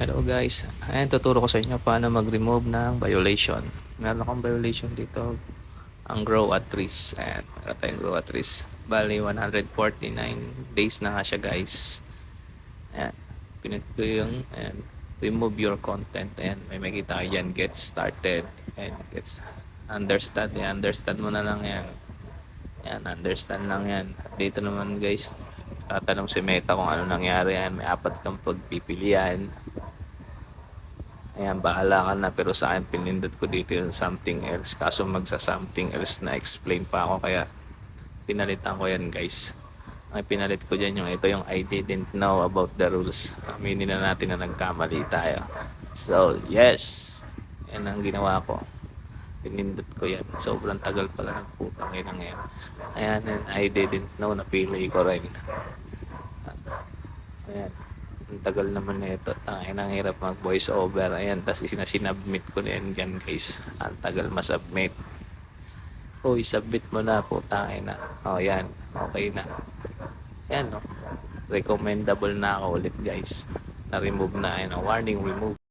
Hello guys, ayan tuturo ko sa inyo paano mag-remove ng violation. Meron akong violation dito, ang grow at trees. Ayan, meron tayong grow at trees. Bali 149 days na nga siya guys. Ayan, pinit ko yung ayan, remove your content. Ayan, may makita kayo dyan, get started and gets understand. Ayan, understand mo na lang yan. Ayan, understand lang yan. Dito naman guys, tatanong si Meta kung ano nangyari. Ayan, may 4 kang pagpipilian. Ayan, bahala ka na, pero sa akin pinindot ko dito yung something else, kaso magsa something else na explain pa ako, kaya pinalitan ko yan guys. Ang pinalit ko dyan yung ito, yung I didn't know about the rules. Aminin na natin na nagkamali tayo. So yes, yan ang ginawa ko, pinindot ko yan. Sobrang tagal pala ng putang ina ngayon. Ayan, and I didn't know, napili ko rin. Ayan, ang tagal naman na ito. Tangin, ang hirap mag voice over. Ayan, tas sinabmit ko na yan dyan guys. Ang tagal masubmit. Uy, submit mo na po. Tangin na. O yan, okay na. Ayan no, recommendable na ako ulit guys. Na remove na. Ayan, warning remove.